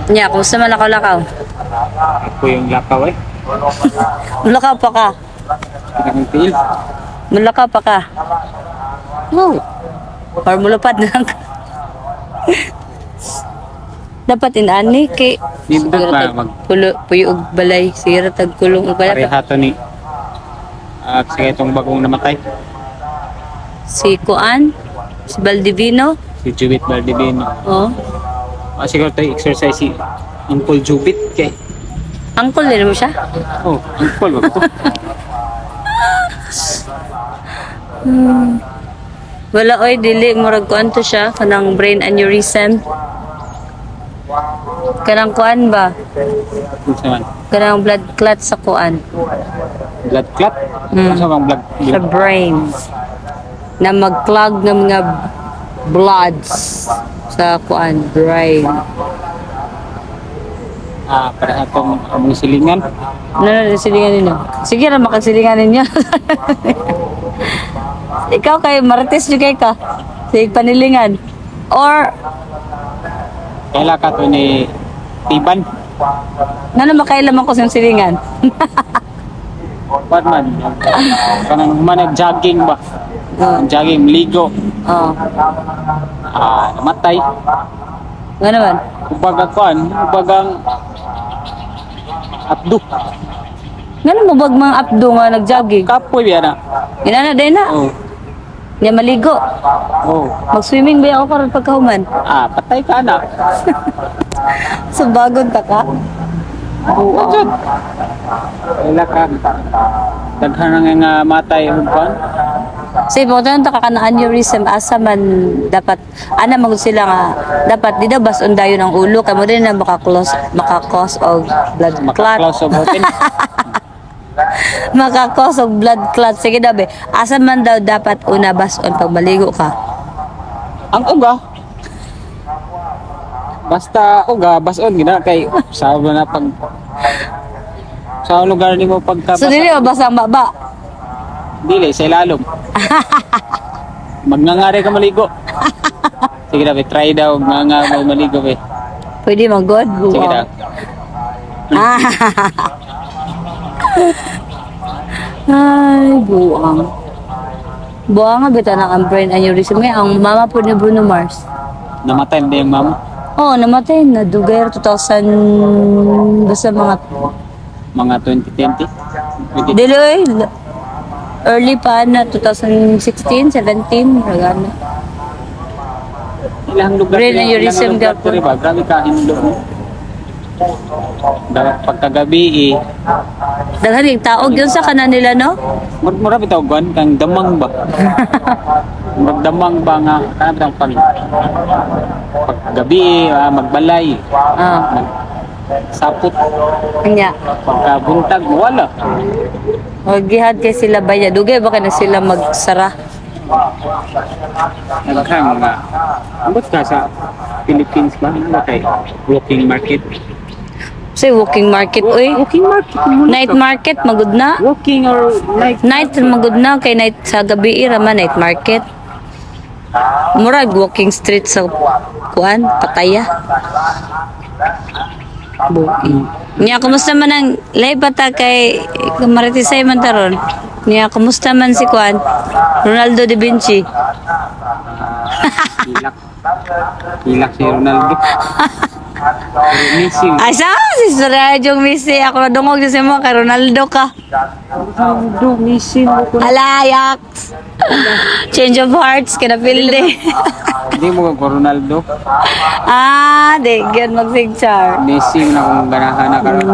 Nya, kumusta man lakaw-lakaw? Ako yung lakaw eh. Mulakaw pa ka. Pinakang tiil. Mulakaw pa ka. Oh. Or mulupad na lang ka. Dapat inani kay Dito ba puyo og balay, sira tag kulong og balay. parehato ni at sige itong bagong namatay. Si Kuan, si Baldivino. Si Jubit Valdivino. Oh. Siguro tayo exercise si Uncle Jubit kay. Angkol din mo siya. Oh, Uncle ba ito? Wala oy dili murag kuan to siya kanang brain aneurysm. Kanang kuan ba? Kung saan? Kanang blood clot sa kuan. Blood clot? Ano bang blood? Sa brain. Na mag-clog ng mga bloods sa kuan, brain. Parehatong among silingan. Ano silingan ninyo? Sige na makasilingan ninyo. Ikaw kay Marites nyo kay ka. Sige panilingan. Or Kaila ka to ni Tiban. ano makailaman ko sa silingan? Ba't man? Kanang manag jogging ba? Oh. Jogging, ligo. Oh. Namatay. Nga naman. Ubaga kuan, ubagang abdo. Nga naman bag mga abdo nga nag-jogging. Kapoy biya na. Inana din na. Oh. Niya maligo. Oh. Mag-swimming ba ako karon pagkahuman? Patay ka na. Sa bagon ta ka? Oo. Kaila ka. Daghan nga matay ug kuan. Say mo tan ta ka na aneurysm asa man dapat ana magud sila nga dapat di daw bason dayon ang ulo kamo din na maka-cause og blood clot. Makaklaus og hotel. Maka-cause og blood clot. Sige daw be. Asa man daw dapat una bason pag maligo ka? Ang uga. Basta uga bason gina kay sa na pag sa lugar nimo pagka So dili ba basang baba? dili sa ilalom. Magnangari ka maligo. Sige na, be, try daw nga mo maligo be. Pwede man god. Sige na. Ay, buang. Buang nga bita na ang brain aneurysm. Ngayon, ang mama po ni Bruno Mars. Namatay na yung mama. Oo, namatay na. Dugay 2000, basta mga, Mga 2020. diloy, early pa na, 2016, 17, ragana. Ilang lugar. Brain aneurysm ilang lugar daw po. diri ba? Grabe ka hindo mo. Dapat pagkagabi Daghan yung taog yun sa kanan nila, no? mura bitaw gan kang damang ba. Magdamang ba nga kanang paggabi magbalay. Ah, Sapot kanya. pagkabuntag wala. O, gihad kay sila ba niya? Dugay ba ka na sila magsara? Naghang nga. Ambot ka sa Philippines ba? Ano kay walking market? Say, walking market, uy. Walking market. Night market, magud na. Walking or night? Night, magud na. Kay night sa gabi, raman, night market. Murag, walking street sa kuan, Pataya. Buking. Niya, kumusta man ang live bata kay Maritisay man taron? Niya, kumusta man si kuan? Ronaldo da Vinci. Hilak. Hilak si Ronaldo. Messi. Asa, si Suradyong Messi. Ako nadungog sa mo kay Ronaldo ka. Ronaldo, Messi. Alayak. Change of hearts, kinapilde. Hindi mo ko Ronaldo. Di, gan magsigchar. Messi na kung ganahan na karon.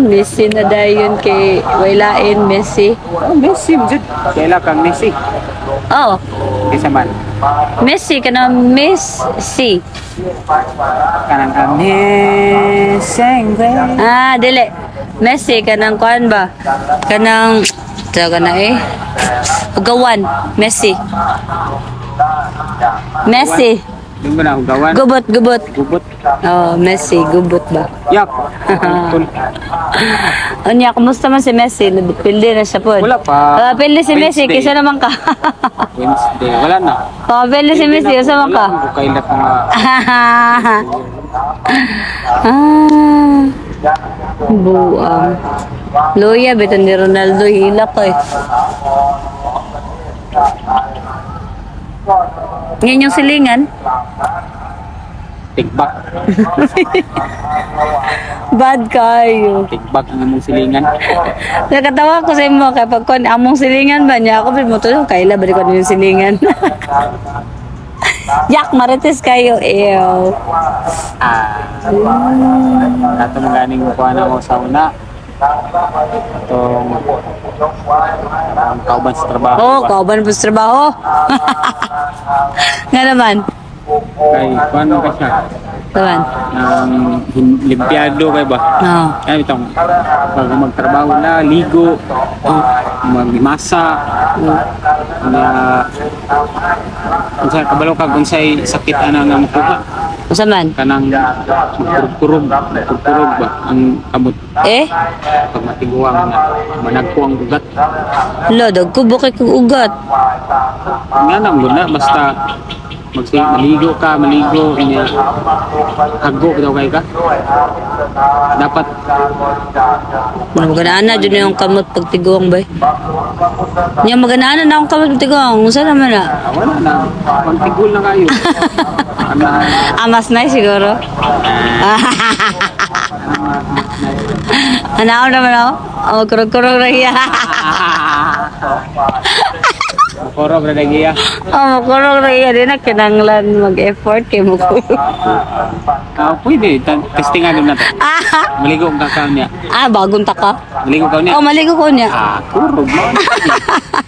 Messi na dayon kay Wailain, Messi. Messi, jud. Kailan kang Messi? Oh, Isa man. Messi ka na Miss C. Kanang kang Messi. Dili. Messi ka ng kuan ba? Kanang taga na eh. Ugawan, Messi. Messi. Yung ba na hugawan? Gubot, gubot. Gubot. Oh, Messi, gubot ba? Yak. Tul. Anya, kumusta man si Messi? Pildi na siya po. Wala pa. Pildi si Messi, Wednesday. kisa naman ka. Wednesday. Wala na. Pildi si Messi, kisa naman ka. Wala ko kailat mga... Buang. Luya, beto ni Ronaldo, hilak ko eh. Yan yung silingan. Tigbak. Bad kayo. Tigbak ng among silingan. Nakatawa ko sa imo kay pag kon among silingan ba niya ako mo to kaila balik ko yung silingan. Yak marites kayo ew. Kato mga ganing kuha na mo sa una. Itong kauban sa trabaho. Oh, kauban po sa trabaho. Nga naman. Kay kuha mo ka siya. Naman. Limpyado kay ba? Oh. Ay, itong pag magtrabaho na, ligo, magmasa, kung sa'y kabalo ka, kung sa'y sakit ana nga makuha, Usa man? kanang kurkurog ba, ang kamot, Eh? pag matiguang na, managpo ang ugat. Lo, dagko bukay kong ugat. Nga nang guna, basta maligo, niya, hago daw kay ka. Dapat, Maganaan na dyan yung kamot pagtiguang ba? Niya maganaan na akong kamot pagtiguang. Usa naman na? wala na, magtigol na kayo. Mas nice siguro. Anaw naman ako. Oh, kurog-kurog na hiya. Koro ba lagi ya? Oh, kurog na hiya. Di na kinanglan mag-effort kay mo ko. Pwede, testingan doon na to. Maligo ang kakao niya. Bagong taka. Maligo ka niya. Oh, maligo ko niya. Kurog mo.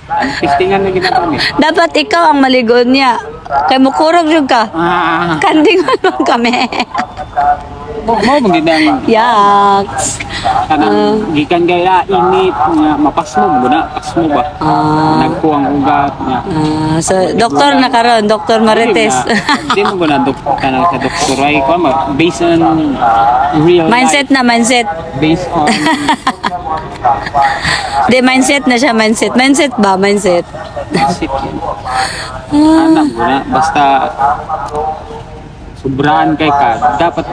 Ang testingan na ginagawa niya. Dapat ikaw ang maligo niya. Kay mo kurog yun ka. Kanding ano kami. Mo magdi ang Yaks. kanang gikan gaya init nga mapasmo mo na, pasmo ba? Nagpo ang ugat niya. So, doktor na karon, Dr. Marites. Hindi mo na kanang sa doktor ay ko based on real Mindset na, mindset. life, based on De, mindset na siya, mindset. Mindset ba? Mindset. shit. Alam mo na, basta sobrahan kay ka, dapat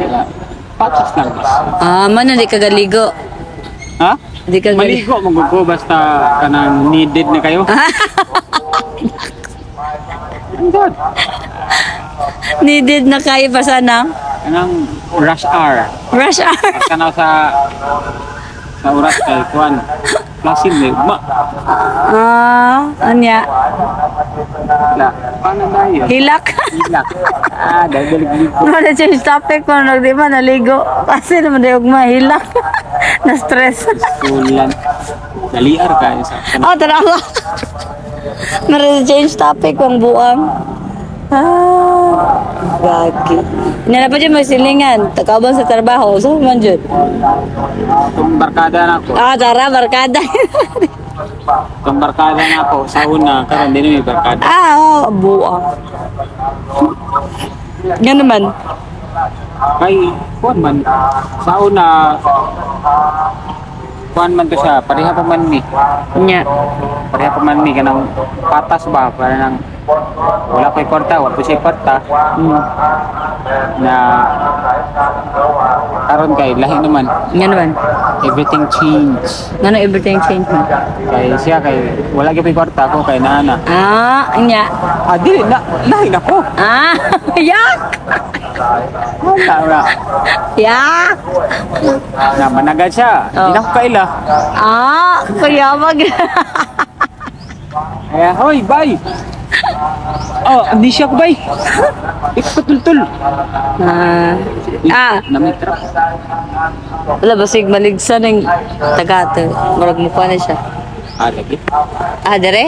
patas lang. Di ka galigo. Ha? Di ka galigo. Maligo magugo basta kanang needed na kayo. Ang God. Needed na kayo pa sana. Kanang rush hour. Rush hour. Kanaw sa oras kay kuan. Klasin na ugma. Anya. La, paano tayo? Hilak. Hilak. Dahil ligo. Ano change topic mo, di ba naligo? Kasi naman di hilak. Na-stress. Kulan. Daliar ka sa kanang Tarawa. Change topic ang buang. Gagi. Nalapat dyan mo silingan. Takabang sa trabaho. Saan man dyan? itong barkada na ako. Tara, barkada. Itong barkada na ako sa una karon din may barkada. Buang. Yan naman. Kay kuan man sa una kuan man to siya, pareha pa man ni. Nya. Pareha pa man ni kanang patas ba para nang wala ko'y kwarta, wala ko siya kwarta. Na karon kay lahi naman. Yan naman. Everything change. Ano everything change mo? Kay siya kay wala gyud ko'y kwarta ko kay naana. Nya. Dili na lahi na ko. Yak! Wala. Yak! Na managad siya. Di na ko kaila. Kaya mag... Kaya hoy, bye. Hindi siya ko bay. Ikpatultul. Namitra. Wala, basig maligsan ng tagato. Marag mukha na siya. Lagi. Dere?